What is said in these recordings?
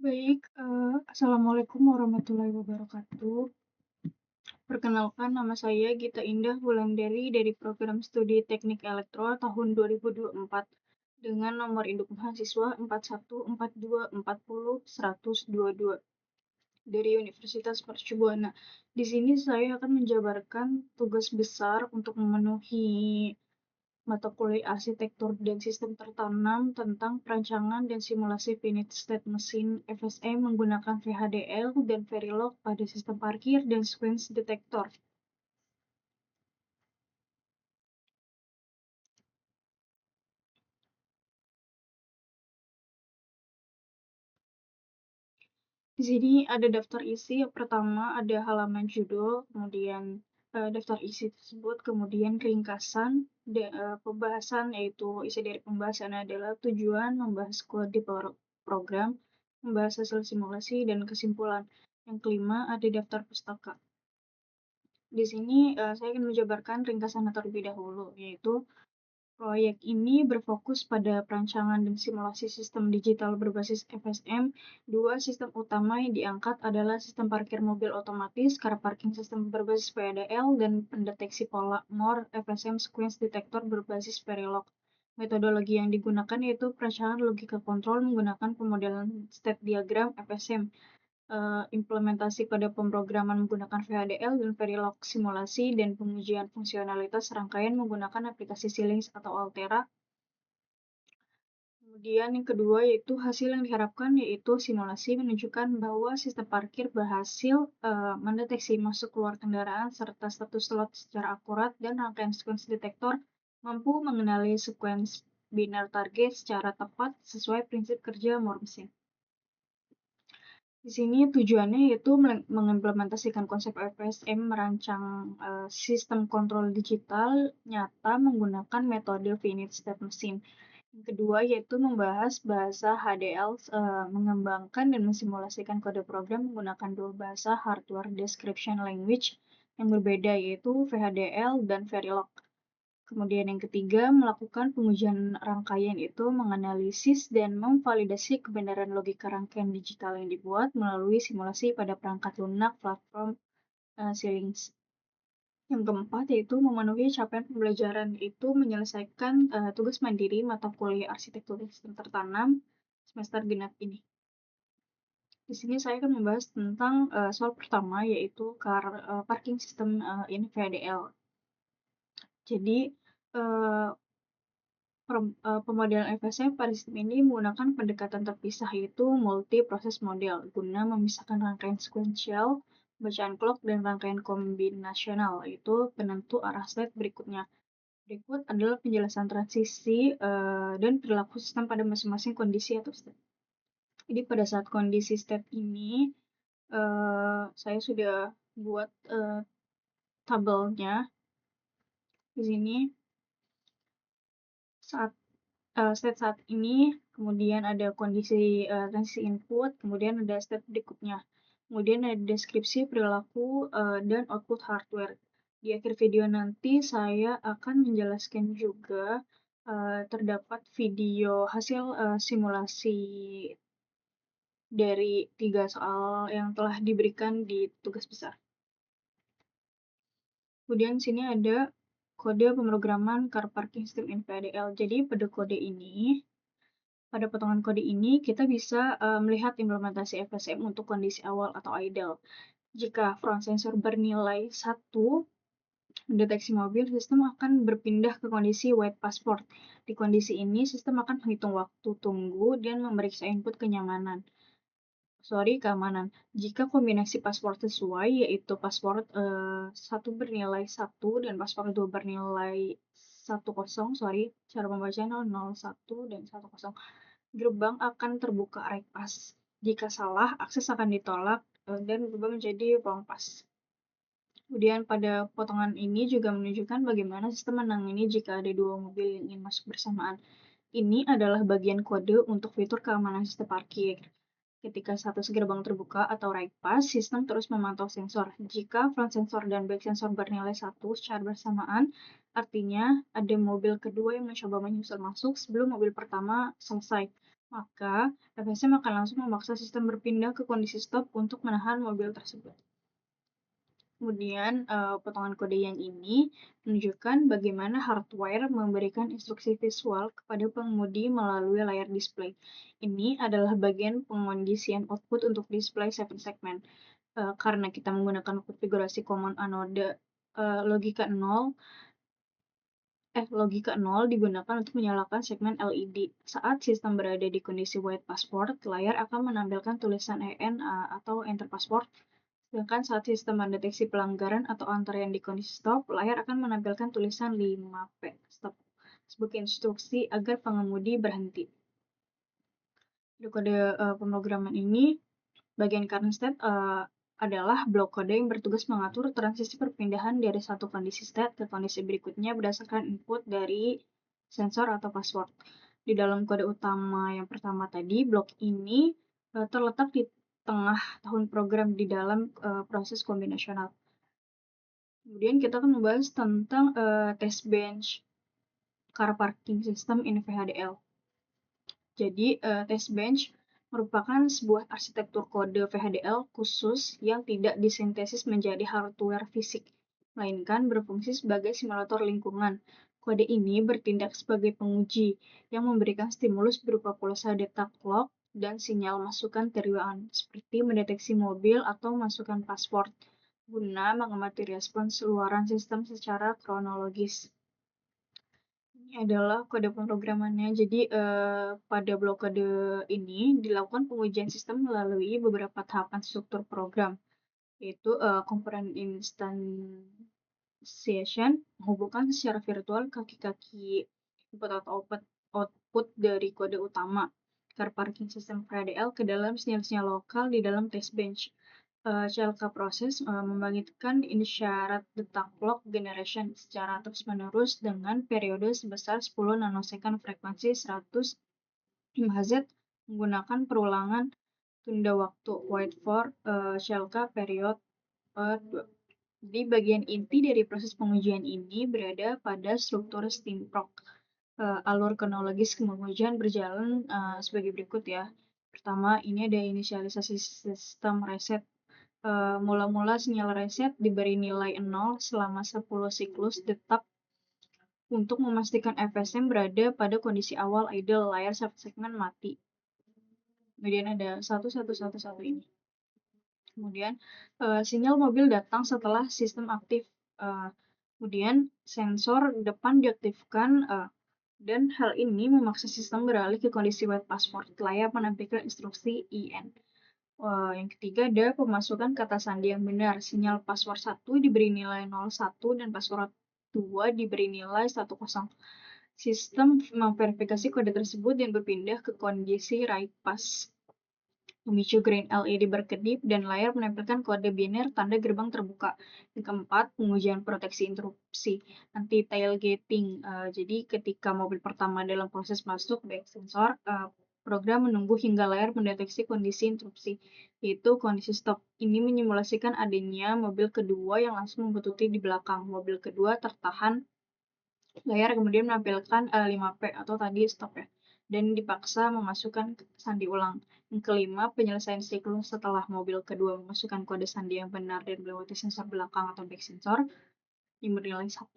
Baik, assalamualaikum warahmatullahi wabarakatuh. Perkenalkan, nama saya Gita Indah Wulandari dari Program Studi Teknik Elektro tahun 2024 dengan nomor induk mahasiswa 4142400122 dari Universitas Mercubuana. Di sini saya akan menjabarkan tugas besar untuk memenuhi mata kuliah arsitektur dan sistem tertanam tentang perancangan dan simulasi finite state mesin FSM menggunakan VHDL dan Verilog pada sistem parkir dan sequence detector. Di sini ada daftar isi. Yang pertama ada halaman judul, kemudian daftar isi tersebut, kemudian ringkasan pembahasan, yaitu isi dari pembahasan adalah tujuan, membahas kode program, membahas hasil simulasi, dan kesimpulan. Yang kelima ada daftar pustaka. Di sini saya akan menjabarkan ringkasannya terlebih dahulu, yaitu proyek ini berfokus pada perancangan dan simulasi sistem digital berbasis FSM. Dua sistem utama yang diangkat adalah sistem parkir mobil otomatis, car parking system berbasis VDL, dan pendeteksi pola MOR FSM sequence detector berbasis Verilog. Metodologi yang digunakan yaitu perancangan logika kontrol menggunakan pemodelan state diagram FSM. Implementasi pada pemrograman menggunakan VHDL dan Verilog, simulasi dan pengujian fungsionalitas rangkaian menggunakan aplikasi Xilinx atau Altera. Kemudian yang kedua yaitu hasil yang diharapkan, yaitu simulasi menunjukkan bahwa sistem parkir berhasil mendeteksi masuk keluar kendaraan serta status slot secara akurat, dan rangkaian sequence detector mampu mengenali sequence binary target secara tepat sesuai prinsip kerja MOR mesin. Di sini tujuannya yaitu mengimplementasikan konsep FSM merancang sistem kontrol digital nyata menggunakan metode finite state machine. Yang kedua yaitu membahas bahasa HDL, mengembangkan dan mensimulasikan kode program menggunakan dua bahasa hardware description language yang berbeda, yaitu VHDL dan Verilog. Kemudian yang ketiga, melakukan pengujian rangkaian, itu menganalisis dan memvalidasi kebenaran logika rangkaian digital yang dibuat melalui simulasi pada perangkat lunak platform Xilinx. Yang keempat yaitu memenuhi capaian pembelajaran, itu menyelesaikan tugas mandiri mata kuliah arsitektur sistem tertanam semester genap ini. Di sini saya akan membahas tentang soal pertama, yaitu parking system in VDL. Jadi pemodelan FSM pada sistem ini menggunakan pendekatan terpisah, yaitu multi-proses model, guna memisahkan rangkaian sequential, bacaan clock, dan rangkaian kombinasional, yaitu penentu arah state berikutnya. Berikut adalah penjelasan transisi dan perilaku sistem pada masing-masing kondisi atau state. Jadi pada saat kondisi state ini, saya sudah buat tabelnya di sini. State saat ini, kemudian ada kondisi transisi input, kemudian ada step berikutnya. Kemudian ada deskripsi perilaku dan output hardware. Di akhir video nanti saya akan menjelaskan juga terdapat video hasil simulasi dari 3 soal yang telah diberikan di tugas besar. Kemudian sini ada kode pemrograman car parking system in VDL. Jadi pada potongan kode ini kita bisa melihat implementasi FSM untuk kondisi awal atau idle. Jika front sensor bernilai 1, mendeteksi mobil, sistem akan berpindah ke kondisi wait passport. Di kondisi ini, sistem akan menghitung waktu tunggu dan memeriksa input keamanan. Jika kombinasi paspor sesuai, yaitu paspor 1 bernilai 1 dan paspor 2 bernilai 10, cara pembacanya 01 dan 10, gerbang akan terbuka right pass. Jika salah, akses akan ditolak dan berubah menjadi wrong pass. Kemudian pada potongan ini juga menunjukkan bagaimana sistem menangani jika ada 2 mobil yang ingin masuk bersamaan. Ini adalah bagian kode untuk fitur keamanan sistem parkir. Ketika status gerbang terbuka atau right pass, sistem terus memantau sensor. Jika front sensor dan back sensor bernilai 1 secara bersamaan, artinya ada mobil kedua yang mencoba menyusul masuk sebelum mobil pertama selesai. maka FSM akan langsung memaksa sistem berpindah ke kondisi stop untuk menahan mobil tersebut. Kemudian, potongan kode yang ini menunjukkan bagaimana hardware memberikan instruksi visual kepada pengemudi melalui layar display. Ini adalah bagian pengondisian output untuk display 7 segmen. Karena kita menggunakan konfigurasi common anode, logika 0 digunakan untuk menyalakan segmen LED. Saat sistem berada di kondisi white password, layar akan menampilkan tulisan EN atau enter password. Sedangkan saat sistem mendeteksi pelanggaran atau antrean di kondisi stop, layar akan menampilkan tulisan 5P stop sebagai instruksi agar pengemudi berhenti. Di kode pemrograman ini, bagian kernel state adalah blok kode yang bertugas mengatur transisi perpindahan dari satu kondisi state ke kondisi berikutnya berdasarkan input dari sensor atau password. Di dalam kode utama yang pertama tadi, blok ini terletak di tengah tahun program di dalam proses kombinasional. Kemudian kita akan membahas tentang test bench car parking system in VHDL. Jadi, test bench merupakan sebuah arsitektur kode VHDL khusus yang tidak disintesis menjadi hardware fisik, melainkan berfungsi sebagai simulator lingkungan. Kode ini bertindak sebagai penguji yang memberikan stimulus berupa pulsa detak clock dan sinyal masukan tiruan, seperti mendeteksi mobil atau masukkan password, guna mengamati respons luaran sistem secara kronologis. Ini adalah kode pemrogramannya. Jadi, pada blok kode ini dilakukan pengujian sistem melalui beberapa tahapan struktur program, yaitu component instantiation menghubungkan secara virtual kaki-kaki input atau output dari kode utama car parking system VHDL ke dalam sinyal-sinyal lokal di dalam test bench. CLK proses membangkitkan isyarat detak clock generation secara terus-menerus dengan periode sebesar 10 nanosecond frekuensi 100 MHz menggunakan perulangan tunda waktu wait for CLK period 2. Jadi bagian inti dari proses pengujian ini berada pada struktur steamproc. Alur kronologis pengujian berjalan sebagai berikut ya. Pertama, ini ada inisialisasi sistem reset. Mula-mula sinyal reset diberi nilai 0 selama 10 siklus detak untuk memastikan FSM berada pada kondisi awal idle, layar segmen mati. Kemudian ada 1111 ini. Kemudian sinyal mobil datang setelah sistem aktif. Kemudian sensor depan diaktifkan dan hal ini memaksa sistem beralih ke kondisi white password. Layar menampilkan instruksi IN. Yang ketiga ada pemasukan kata sandi yang benar. Sinyal password 1 diberi nilai 01 dan password 2 diberi nilai 10. Sistem memverifikasi kode tersebut dan berpindah ke kondisi right pass. Memicu green LED berkedip dan layar menampilkan kode biner tanda gerbang terbuka. Yang keempat, pengujian proteksi interupsi anti-tailgating. Jadi ketika mobil pertama dalam proses masuk back sensor, program menunggu hingga layar mendeteksi kondisi interupsi, yaitu kondisi stop. Ini menyimulasikan adanya mobil kedua yang langsung membuntuti di belakang. Mobil kedua tertahan, layar kemudian menampilkan 5P atau tadi stop ya, dan dipaksa memasukkan sandi ulang. Yang kelima, penyelesaian siklus setelah mobil kedua memasukkan kode sandi yang benar dan melewati sensor belakang atau back sensor yang bernilai 1,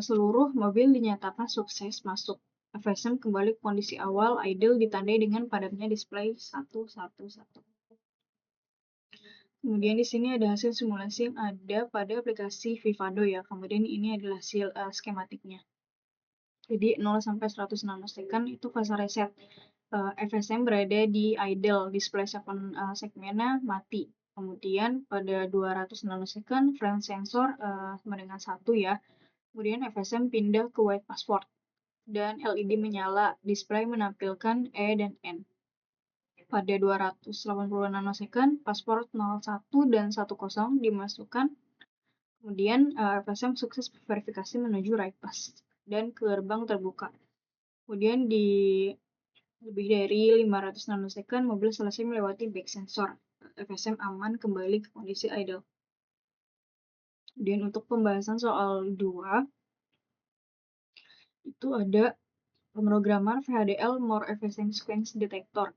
seluruh mobil dinyatakan sukses masuk. FSM kembali ke kondisi awal idle ditandai dengan padatnya display 111. Kemudian di sini ada hasil simulasi yang ada pada aplikasi Vivado ya. Kemudian ini adalah hasil skematiknya. Jadi 0 sampai 100 nanosecond itu fase reset. FSM berada di idle, display 7 segmennya mati. Kemudian pada 200 nanosecond frame sensor sama dengan 1 ya. Kemudian FSM pindah ke white password dan LED menyala, display menampilkan E dan N. Pada 280 nanosecond, password 01 dan 10 dimasukkan. Kemudian FSM sukses verifikasi menuju right pass dan gerbang terbuka. Kemudian di lebih dari 500 nanosecond, mobil selesai melewati back sensor. FSM aman kembali ke kondisi idle. Kemudian untuk pembahasan soal 2, itu ada pemrograman VHDL More Efficient Sequence Detector.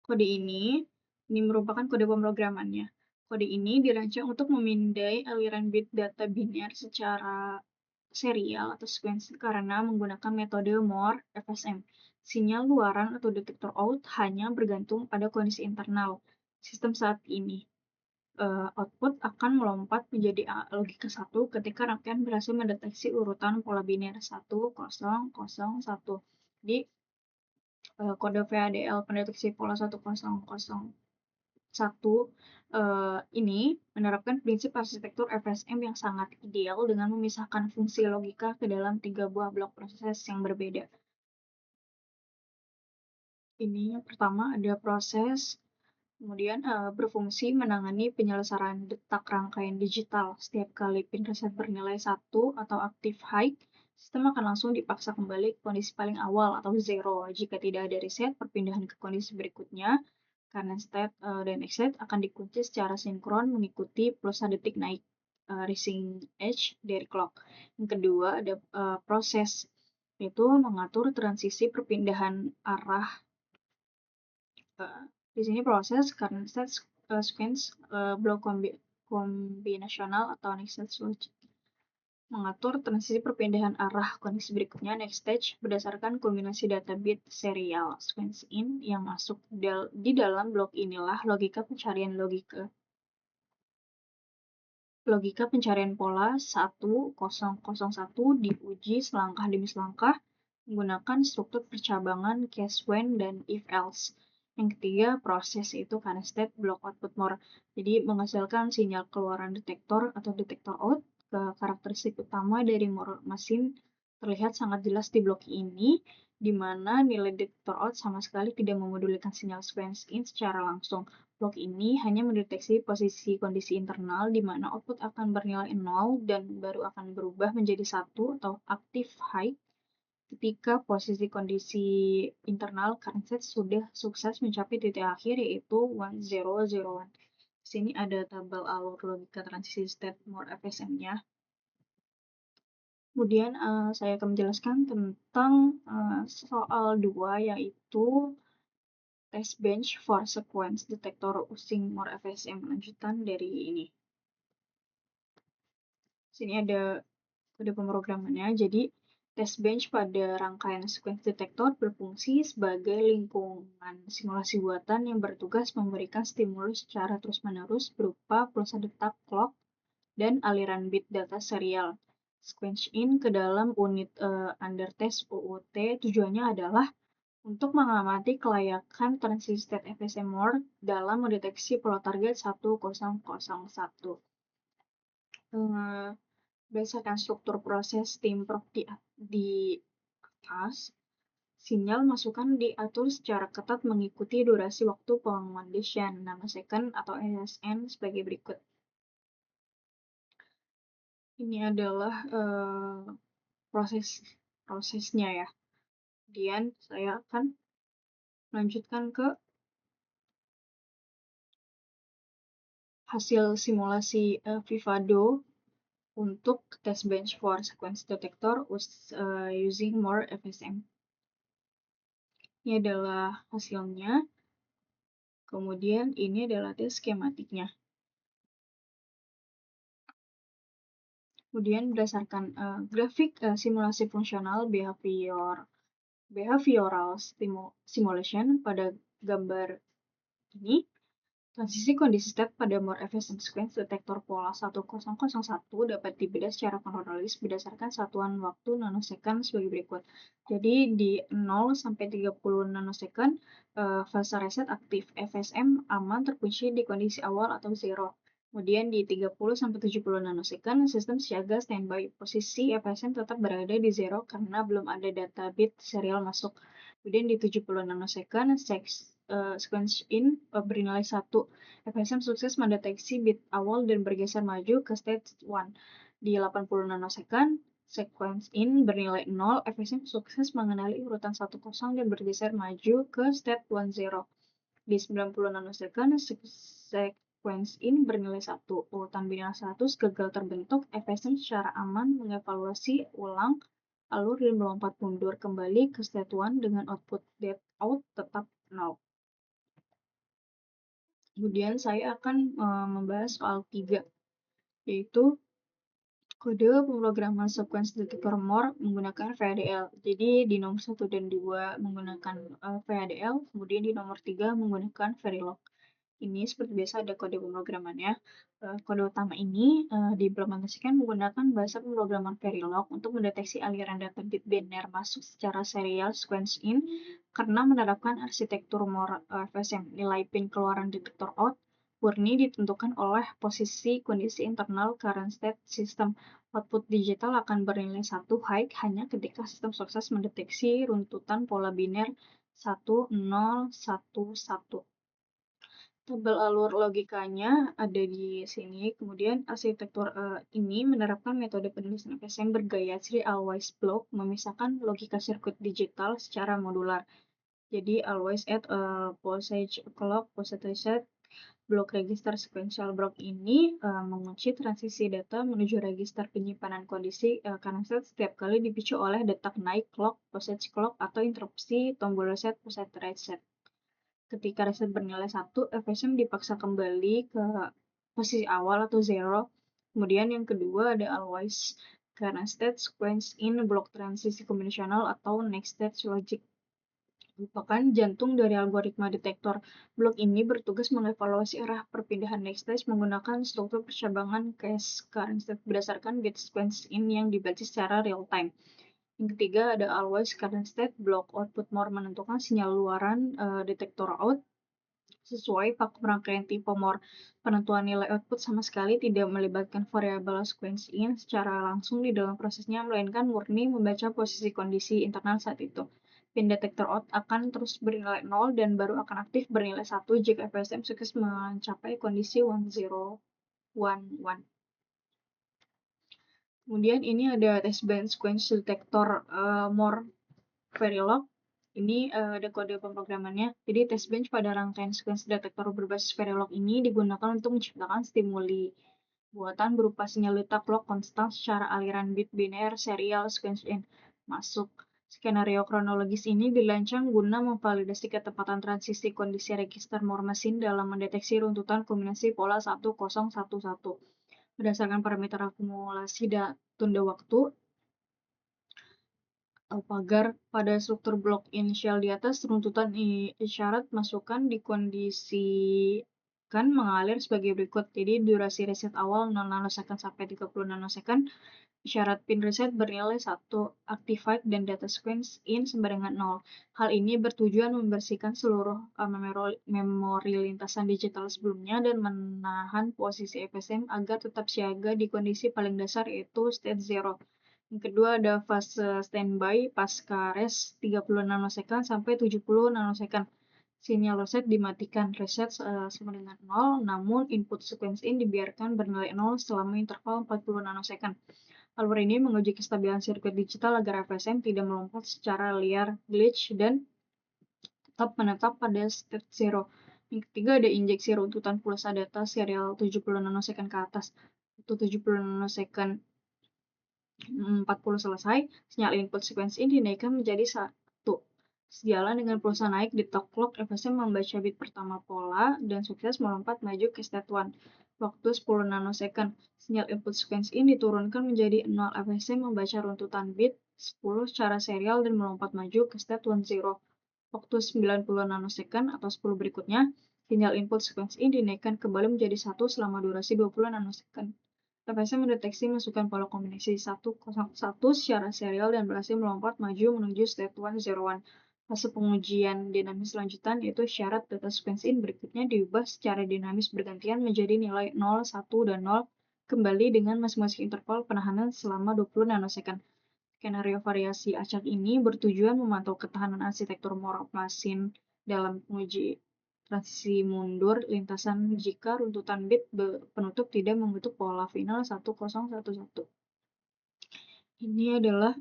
Kode ini merupakan kode pemrogramannya. Kode ini dirancang untuk memindai aliran bit data biner secara serial atau sequence karena menggunakan metode More FSM. Sinyal luaran atau detektor out hanya bergantung pada kondisi internal sistem saat ini. Output akan melompat menjadi logika 1 ketika rangkaian berhasil mendeteksi urutan pola biner 1, 0, 0, 1. Jadi, kode VHDL pendeteksi pola 1001 ini menerapkan prinsip arsitektur FSM yang sangat ideal dengan memisahkan fungsi logika ke dalam 3 buah blok proses yang berbeda. Ini yang pertama ada proses, kemudian berfungsi menangani penyelesaian detak rangkaian digital. Setiap kali pin reset bernilai 1 atau aktif high, sistem akan langsung dipaksa kembali ke kondisi paling awal atau 0. Jika tidak ada reset, perpindahan ke kondisi berikutnya karena state dan exit akan dikunci secara sinkron mengikuti pulsa detik naik rising edge dari clock. Yang kedua ada proses, yaitu mengatur transisi perpindahan arah. Di sini proses current state sequence block kombinasional atau next stage logic mengatur transisi perpindahan arah kondisi berikutnya next stage berdasarkan kombinasi data bit serial sequence in yang masuk di dalam blok inilah logika pencarian pola 1001 diuji selangkah demi selangkah menggunakan struktur percabangan case when dan if else. Yang ketiga, proses itu karena state block output more. Jadi menghasilkan sinyal keluaran detektor atau detektor out. Karakteristik utama dari more mesin terlihat sangat jelas di blok ini, di mana nilai detektor out sama sekali tidak memodulikan sinyal sequence in secara langsung. Blok ini hanya mendeteksi posisi kondisi internal di mana output akan bernilai 0 dan baru akan berubah menjadi 1 atau active high ketika posisi kondisi internal current state sudah sukses mencapai titik akhir yaitu 1001. Di sini ada tabel alur logika transisi state more FSM-nya. Kemudian saya akan menjelaskan tentang soal 2 yaitu test bench for sequence detector using more FSM lanjutan dari ini. Sini ada kode pemrogramannya. Jadi test bench pada rangkaian sequence detector berfungsi sebagai lingkungan simulasi buatan yang bertugas memberikan stimulus secara terus-menerus berupa pulsa detak clock dan aliran bit data serial sequence in ke dalam unit under test UUT. Tujuannya adalah untuk mengamati kelayakan transisi state FSM mode dalam mendeteksi pola target 1001. Berdasarkan struktur proses timprok di atas, sinyal masukan diatur secara ketat mengikuti durasi waktu pengondition nanosecond atau NSN sebagai berikut. Ini adalah prosesnya ya. Kemudian saya akan melanjutkan ke hasil simulasi Vivado untuk test bench for sequence detector using more FSM. Ini adalah hasilnya. Kemudian ini adalah tes skematiknya. Kemudian berdasarkan grafik simulasi fungsional behavioral simulation pada gambar ini, transisi kondisi state pada more efficient sequence detektor pola 1001 dapat dibedah secara kronologis berdasarkan satuan waktu nanosecond sebagai berikut. Jadi di 0 sampai 30 nanosecond fase reset aktif FSM aman terkunci di kondisi awal atau 0. Kemudian di 30 sampai 70 nanosecond sistem siaga standby. Posisi FSM tetap berada di 0 karena belum ada data bit serial masuk. Kemudian di 70 nanosecond sequence in bernilai 1. FSM sukses mendeteksi bit awal dan bergeser maju ke stage 1. Di 80 nanosecond sequence in bernilai 0, FSM sukses mengenali urutan 10 dan bergeser maju ke state 10. Di 90 nanosecond sequence in bernilai 1. Urutan biner 100 gagal terbentuk, FSM secara aman mengevaluasi ulang lalu melompat mundur kembali ke state 1 dengan output out tetap 0. Kemudian saya akan membahas soal 3, yaitu kode pemrograman sequence detector more menggunakan VHDL. Jadi di nomor 1 dan 2 menggunakan VHDL, kemudian di nomor 3 menggunakan Verilog. Ini seperti biasa ada kode pemrogramannya. Kode utama ini diimplementasikan menggunakan bahasa pemrograman Verilog untuk mendeteksi aliran data bit biner masuk secara serial sequence in karena menerapkan arsitektur Moore FSM. Nilai pin keluaran detektor out murni ditentukan oleh posisi kondisi internal current state system. Output digital akan bernilai 1 high hanya ketika sistem sukses mendeteksi runtutan pola biner 1, 0, 1, 1. Tabel alur logikanya ada di sini. Kemudian arsitektur ini menerapkan metode penulisan FSM bergaya serial-wise block, memisahkan logika sirkuit digital secara modular. Jadi always add passage clock, passage reset, block register sequential block ini mengunci transisi data menuju register penyimpanan kondisi karena setiap kali dipicu oleh detak naik clock, passage clock, atau interupsi tombol reset, passage reset. Ketika reset bernilai 1, FSM dipaksa kembali ke posisi awal atau 0. Kemudian yang kedua ada always current state sequence in block transisi kombinasional atau next stage logic. Merupakan jantung dari algoritma detektor. Blok ini bertugas mengevaluasi arah perpindahan next stage menggunakan struktur percabangan case current state berdasarkan bit sequence in yang dibaca secara real time. Yang ketiga ada always current state block output more menentukan sinyal luaran detektor out sesuai pakem rangkaian tipe Moore. Penentuan nilai output sama sekali tidak melibatkan variabel sequence in secara langsung di dalam prosesnya, melainkan murni membaca posisi kondisi internal saat itu. Pin detektor out akan terus bernilai 0 dan baru akan aktif bernilai 1 jika FSM sukses mencapai kondisi 1011. Kemudian ini ada test band sequence detector Moore Verilog. Ini ada kode pemrogramannya. Jadi test bench pada rangkaian sequence detektor berbasis Verilog ini digunakan untuk menciptakan stimuli buatan berupa sinyal letak clock konstan secara aliran bit biner serial sequence in masuk. Skenario kronologis ini dirancang guna memvalidasi ketepatan transisi kondisi register Moore mesin dalam mendeteksi runtutan kombinasi pola 1011. Berdasarkan parameter akumulasi tunda waktu, pagar pada struktur blok inisial di atas, runtutan isyarat masukan dikondisikan mengalir sebagai berikut. Jadi durasi reset awal 0 nanosecond sampai 30 nanosecond. Isyarat pin reset bernilai 1 activate dan data sequence in sama dengan 0. Hal ini bertujuan membersihkan seluruh memori lintasan digital sebelumnya dan menahan posisi FSM agar tetap siaga di kondisi paling dasar yaitu state 0. Yang kedua ada fase standby pasca rest 30 nanosecond sampai 70 nanosecond. Sinyal reset dimatikan, reset sama dengan 0, namun input sequence in dibiarkan bernilai 0 selama interval 40 nanosecond. Alur ini menguji kestabilan sirkuit digital agar FSM tidak melompat secara liar, glitch, dan tetap menetap pada state 0. Yang ketiga ada injeksi runtutan pulsa data serial 70 nanosecond ke atas. Waktu 70 nanosecond 40 selesai, sinyal input sequence in dinaikkan menjadi 1. Sejalan dengan pulsa naik di top clock, FSM membaca bit pertama pola dan sukses melompat maju ke state 1. Waktu 10 nanosecond, sinyal input sequence in diturunkan menjadi 0. FSM membaca runtutan bit 10 secara serial dan melompat maju ke state 10. Waktu 90 nanosecond atau 10 berikutnya, sinyal input sequence in dinaikkan kembali menjadi 1 selama durasi 20 nanosecond. FSM mendeteksi masukan pola kombinasi 101 secara serial dan berhasil melompat maju menuju state 101. Fase pengujian dinamis lanjutan yaitu syarat data sequence in berikutnya diubah secara dinamis bergantian menjadi nilai 0, 1, dan 0 kembali dengan masing-masing interval penahanan selama 20 nanosecond. Skenario variasi acak ini bertujuan memantau ketahanan arsitektur Moore mesin dalam menguji transisi mundur lintasan jika runtutan bit penutup tidak membentuk pola final 1011. Ini adalah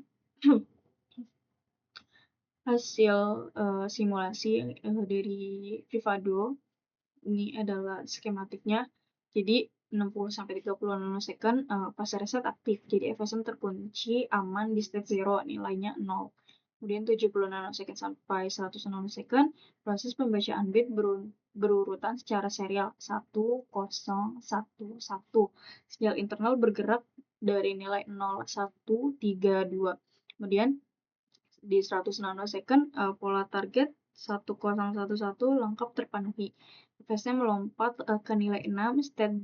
hasil simulasi dari Vivado. Ini adalah skematiknya. Jadi 60-30 nanosecond pas reset aktif. Jadi FSM terkunci aman di state 0, nilainya 0. Kemudian 70 nanosecond sampai 100 nanosecond, proses pembacaan bit berurutan secara serial 1, 0, 1, 1. Sinyal internal bergerak dari nilai 0, 1, 3, 2. Kemudian di 100 nanosecond, pola target 1011 lengkap terpenuhi. FSM melompat ke nilai 6, state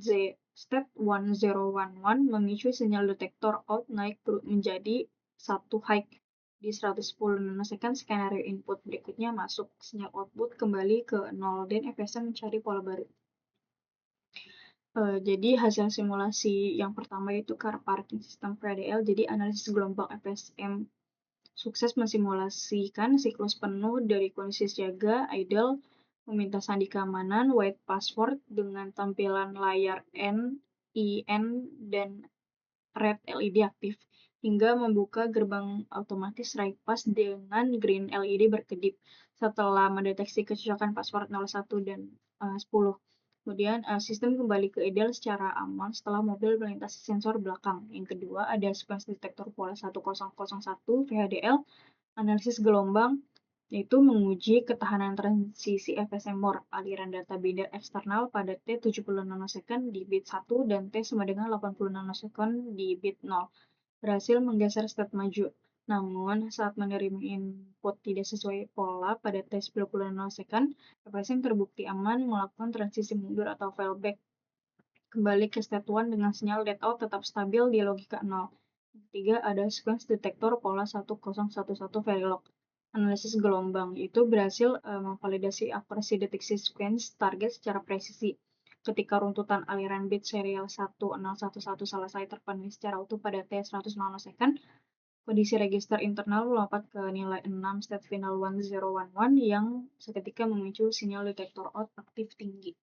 1011 memicu sinyal detektor out naik menjadi 1 high. Di 110 nanosecond, skenario input berikutnya masuk. Sinyal output kembali ke 0 dan FSM mencari pola baru. Jadi hasil simulasi yang pertama yaitu car parking system VDL. Jadi analisis gelombang FSM sukses mensimulasikan siklus penuh dari kondisi siaga, idle, meminta sandi keamanan, white password dengan tampilan layar N, IN, dan red LED aktif, hingga membuka gerbang otomatis write pass dengan green LED berkedip setelah mendeteksi kecocokan password 01 dan 10. Kemudian sistem kembali ke ideal secara aman setelah mobil melintasi sensor belakang. Yang kedua ada sequence detektor pola 1001 VHDL, analisis gelombang, yaitu menguji ketahanan transisi FSM MOR, aliran data binder eksternal pada T 70 nanosecond di bit 1 dan T sama dengan 80 nanosecond di bit 0. Berhasil menggeser state maju. Namun, saat menerima input tidak sesuai pola pada T 90 nanosecond, FSM terbukti aman melakukan transisi mundur atau fallback kembali ke state 1 dengan sinyal dead out tetap stabil di logika 0. Ketiga, ada sequence detektor pola 1011 Verilog. Analisis gelombang itu berhasil memvalidasi akurasi deteksi sequence target secara presisi. Ketika runtutan aliran bit serial 1011 selesai terpenuhi secara utuh pada T100 nanosecond, kondisi register internal melompat ke nilai 6 state final 1011 yang seketika memicu sinyal detektor out aktif tinggi.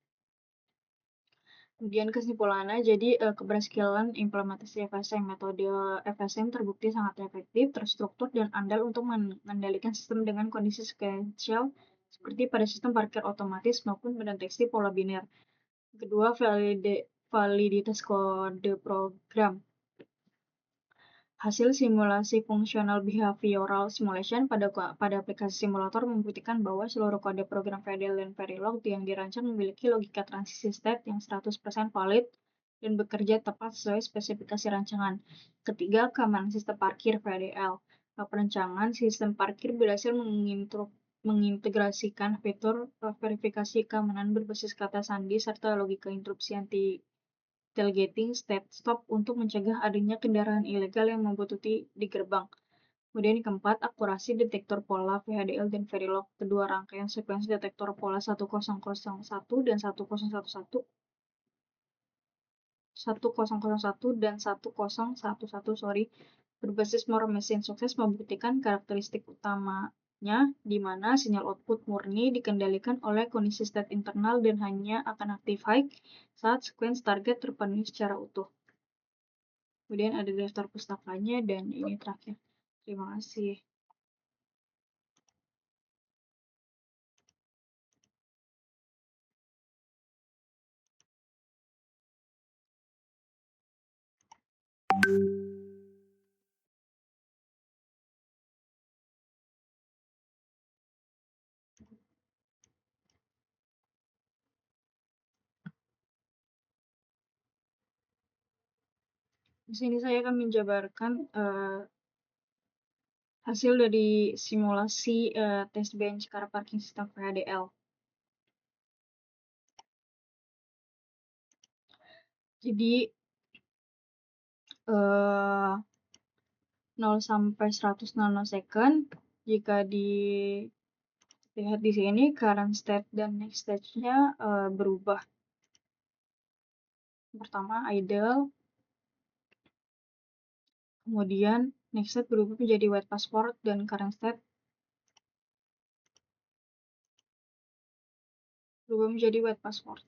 Kemudian kesimpulannya, jadi keberhasilan implementasi FSM, metode FSM terbukti sangat efektif, terstruktur, dan andal untuk mengendalikan sistem dengan kondisi sequential seperti pada sistem parkir otomatis maupun mendeteksi pola biner. Kedua, validitas kode program. Hasil simulasi fungsional behavioral simulation pada aplikasi simulator membuktikan bahwa seluruh kode program VDL dan Verilog yang dirancang memiliki logika transisi state yang 100% valid dan bekerja tepat sesuai spesifikasi rancangan. Ketiga, keamanan sistem parkir VDL. Perancangan sistem parkir berhasil mengintegrasikan fitur verifikasi keamanan berbasis kata sandi serta logika interupsi anti tailgating state stop untuk mencegah adanya kendaraan ilegal yang membuntuti di gerbang. Kemudian yang keempat, akurasi detektor pola VHDL dan Verilog. Kedua rangkaian sekuensi detektor pola 1001 dan 1011 berbasis Moore Machine sukses membuktikan karakteristik utamanya di mana sinyal output murni dikendalikan oleh kondisi state internal dan hanya akan aktif high saat sequence target terpenuhi secara utuh. Kemudian ada daftar pustakanya dan ini terakhir. Terima kasih. Di sini saya akan menjabarkan hasil dari simulasi test bench car parking system VHDL. Jadi 0 sampai 100 nanosecond, jika dilihat di sini current state dan next stage-nya berubah. Pertama idle, kemudian next state berubah menjadi white password dan current state berubah menjadi white password.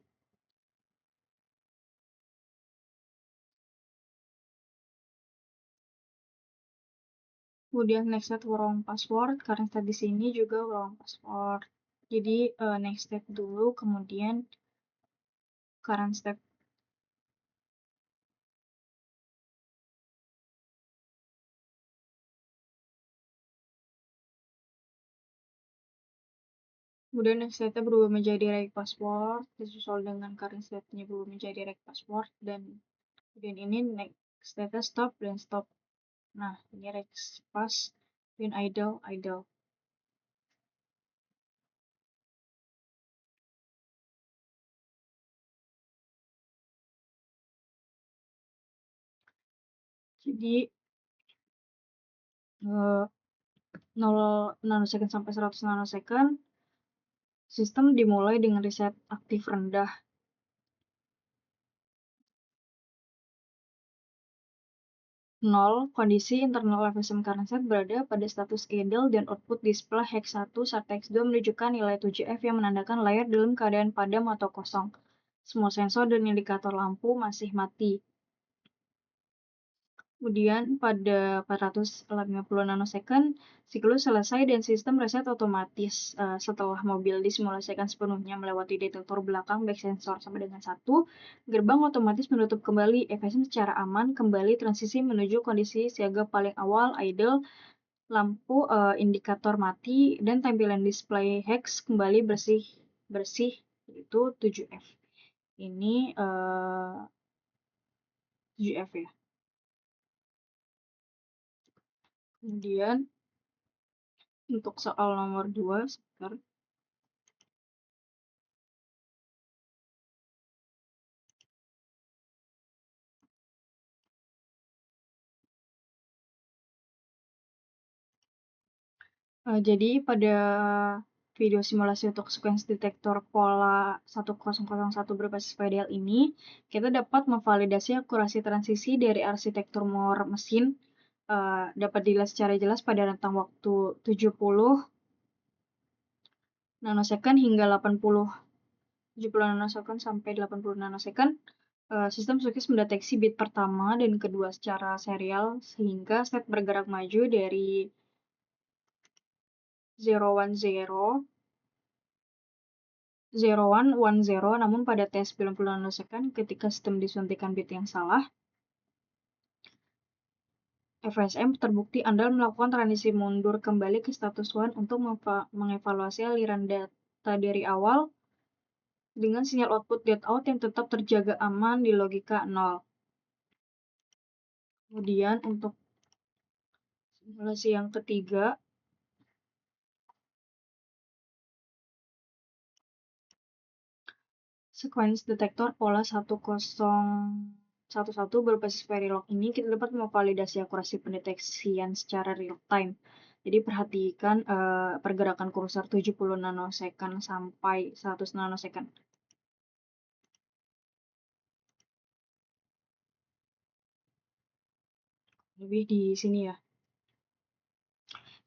Kemudian next state wrong password, current state di sini juga wrong password. Jadi next state dulu, kemudian current state. Kemudian next state-nya berubah menjadi req password, disusul dengan current state-nya berubah menjadi req password, dan kemudian ini next state-nya stop dan stop. Nah, ini req pass, dan idle, idle. Jadi 0 nanosecond sampai 100 nanosecond, sistem dimulai dengan reset aktif rendah. 0, kondisi internal FSM current set berada pada status idle dan output display hex 1 saat hex 2 menunjukkan nilai 7F yang menandakan layar dalam keadaan padam atau kosong. Semua sensor dan indikator lampu masih mati. Kemudian pada 450 nanosecond, siklus selesai dan sistem reset otomatis setelah mobil disimulasikan sepenuhnya melewati detektor belakang back sensor sampai dengan 1, gerbang otomatis menutup kembali FSM secara aman, kembali transisi menuju kondisi siaga paling awal, idle, lampu indikator mati, dan tampilan display hex kembali bersih, yaitu 7F. Ini 7F ya. Kemudian untuk soal nomor 2, sebentar. Jadi pada video simulasi untuk sequence detektor pola 1001 berbasis PDL ini, kita dapat memvalidasi akurasi transisi dari arsitektur Moore mesin dapat dilihat secara jelas pada rentang waktu 70 nanosecond hingga 70 nanosecond sampai 80 nanosecond. Sistem sukses mendeteksi bit pertama dan kedua secara serial sehingga step bergerak maju dari 010 namun pada tes 90 nanosecond ketika sistem disuntikan bit yang salah, FSM terbukti andal melakukan transisi mundur kembali ke status 1 untuk mengevaluasi aliran data dari awal dengan sinyal output deadout yang tetap terjaga aman di logika 0. Kemudian untuk simulasi yang ketiga, sequence detektor pola 1011 berbasis Verilog ini kita dapat memvalidasi akurasi pendeteksian secara real time. Jadi perhatikan pergerakan kursor 70 nanosecond sampai 100 nanosecond. Lebih di sini ya.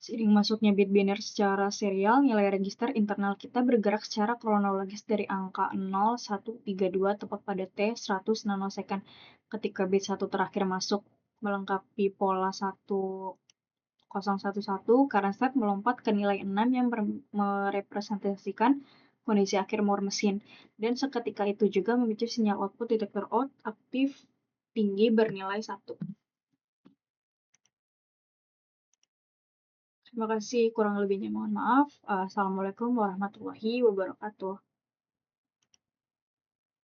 Seiring masuknya bit biner secara serial, nilai register internal kita bergerak secara kronologis dari angka 0, 1, 3, 2 tepat pada T 100 nanosecond ketika bit 1 terakhir masuk melengkapi pola 1011, current state melompat ke nilai 6 yang merepresentasikan kondisi akhir Moore mesin. Dan seketika itu juga memicu sinyal output detektor out aktif tinggi bernilai 1. Terima kasih, kurang lebihnya mohon maaf. Assalamualaikum warahmatullahi wabarakatuh.